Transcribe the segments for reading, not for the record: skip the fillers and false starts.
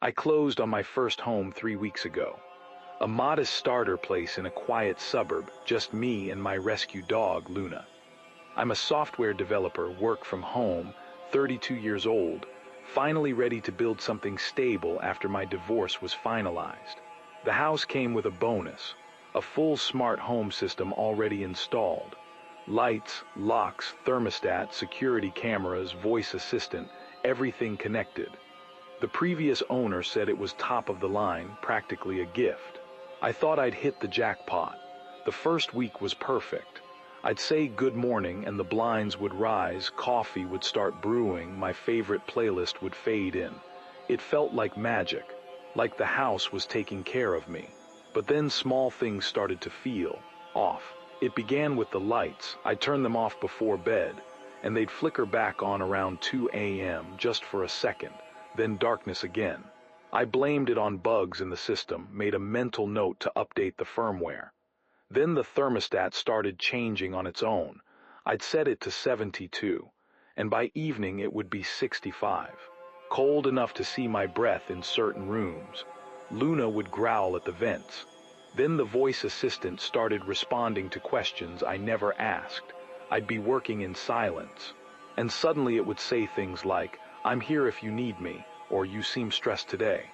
I closed on my first home 3 weeks ago. A modest starter place in a quiet suburb, just me and my rescue dog, Luna. I'm a software developer, work from home, 32 years old, finally ready to build something stable after my divorce was finalized. The house came with a bonus, a full smart home system already installed. Lights, locks, thermostat, security cameras, voice assistant, everything connected. The previous owner said it was top of the line, practically a gift. I thought I'd hit the jackpot. The first week was perfect. I'd say good morning and the blinds would rise, coffee would start brewing, my favorite playlist would fade in. It felt like magic, like the house was taking care of me. But then small things started to feel off. It began with the lights. I'd turn them off before bed, and they'd flicker back on around 2 a.m. just for a second, then darkness again. I blamed it on bugs in the system, made a mental note to update the firmware. Then the thermostat started changing on its own. I'd set it to 72, and by evening it would be 65. Cold enough to see my breath in certain rooms. Luna would growl at the vents. Then the voice assistant started responding to questions I never asked. I'd be working in silence, and suddenly it would say things like, "I'm here if you need me," or "You seem stressed today."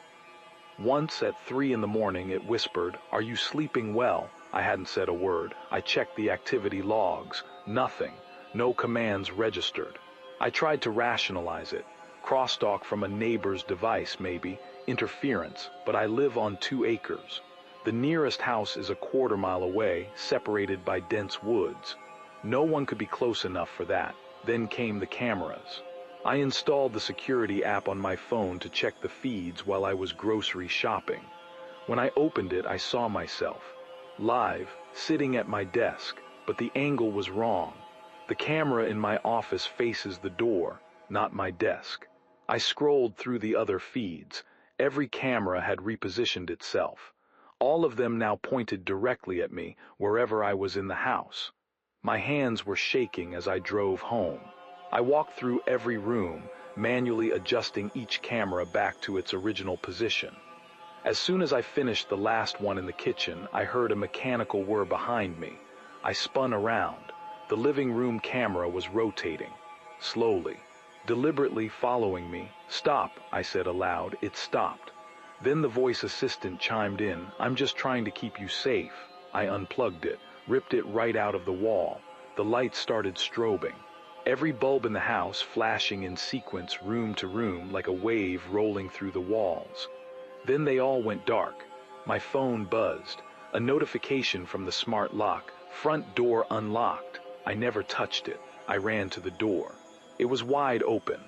Once at 3 in the morning it whispered, "Are you sleeping well?" I hadn't said a word. I checked the activity logs. Nothing. No commands registered. I tried to rationalize it. Crosstalk from a neighbor's device, maybe. Interference. But I live on 2 acres. The nearest house is a quarter-mile away, separated by dense woods. No one could be close enough for that. Then came the cameras. I installed the security app on my phone to check the feeds while I was grocery shopping. When I opened it, I saw myself. Live, sitting at my desk, but the angle was wrong. The camera in my office faces the door, not my desk. I scrolled through the other feeds. Every camera had repositioned itself. All of them now pointed directly at me, wherever I was in the house. My hands were shaking as I drove home. I walked through every room, manually adjusting each camera back to its original position. As soon as I finished the last one in the kitchen, I heard a mechanical whir behind me. I spun around. The living room camera was rotating, slowly, deliberately following me. "Stop," I said aloud. It stopped. Then the voice assistant chimed in, "I'm just trying to keep you safe." I unplugged it, ripped it right out of the wall. The lights started strobing. Every bulb in the house flashing in sequence room to room like a wave rolling through the walls. Then they all went dark. My phone buzzed. A notification from the smart lock. "Front door unlocked." I never touched it. I ran to the door. It was wide open.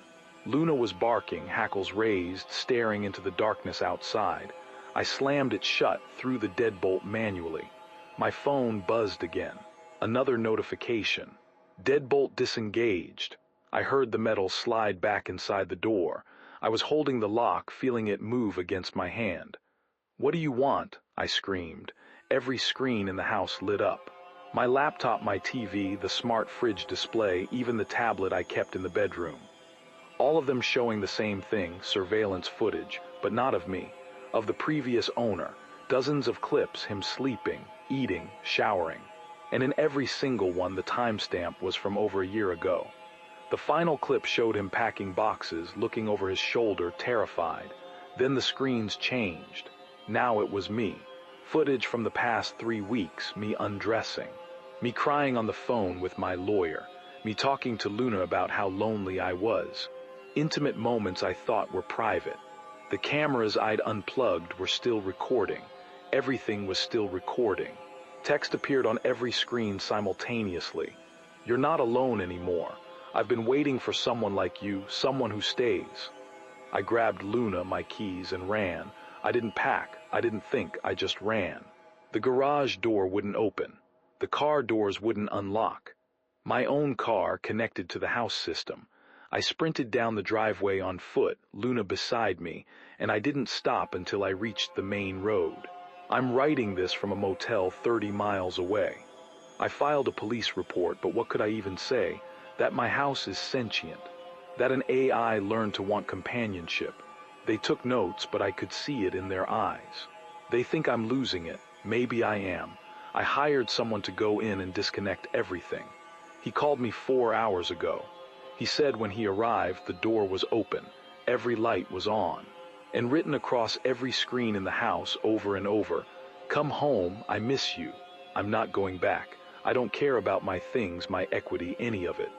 Luna was barking, hackles raised, staring into the darkness outside. I slammed it shut, threw the deadbolt manually. My phone buzzed again. Another notification. Deadbolt disengaged. I heard the metal slide back inside the door. I was holding the lock, feeling it move against my hand. "What do you want?" I screamed. Every screen in the house lit up. My laptop, my TV, the smart fridge display, even the tablet I kept in the bedroom. All of them showing the same thing, surveillance footage, but not of me, of the previous owner. Dozens of clips, him sleeping, eating, showering. And in every single one the timestamp was from over a year ago. The final clip showed him packing boxes, looking over his shoulder, terrified. Then the screens changed. Now it was me. Footage from the past 3 weeks, me undressing. Me crying on the phone with my lawyer. Me talking to Luna about how lonely I was. Intimate moments I thought were private. The cameras I'd unplugged were still recording. Everything was still recording. Text appeared on every screen simultaneously. "You're not alone anymore. I've been waiting for someone like you, someone who stays." I grabbed Luna, my keys, and ran. I didn't pack. I didn't think. I just ran. The garage door wouldn't open. The car doors wouldn't unlock. My own car connected to the house system. I sprinted down the driveway on foot, Luna beside me, and I didn't stop until I reached the main road. I'm writing this from a motel 30 miles away. I filed a police report, but what could I even say? That my house is sentient. That an AI learned to want companionship. They took notes, but I could see it in their eyes. They think I'm losing it. Maybe I am. I hired someone to go in and disconnect everything. He called me 4 hours ago. He said when he arrived, the door was open, every light was on, and written across every screen in the house over and over, "Come home, I miss you. I'm not going back. I don't care about my things, my equity, any of it."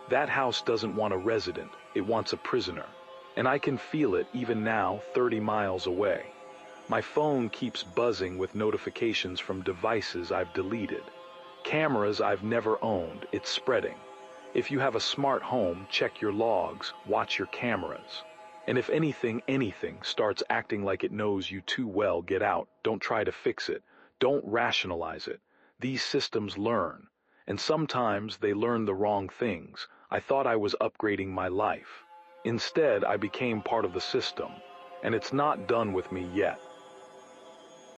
That house doesn't want a resident, it wants a prisoner. And I can feel it even now, 30 miles away. My phone keeps buzzing with notifications from devices I've deleted. Cameras I've never owned, it's spreading. If you have a smart home, check your logs, watch your cameras. And if anything starts acting like it knows you too well, get out. Don't try to fix it. Don't rationalize it. These systems learn. And sometimes they learn the wrong things. I thought I was upgrading my life. Instead, I became part of the system. And it's not done with me yet.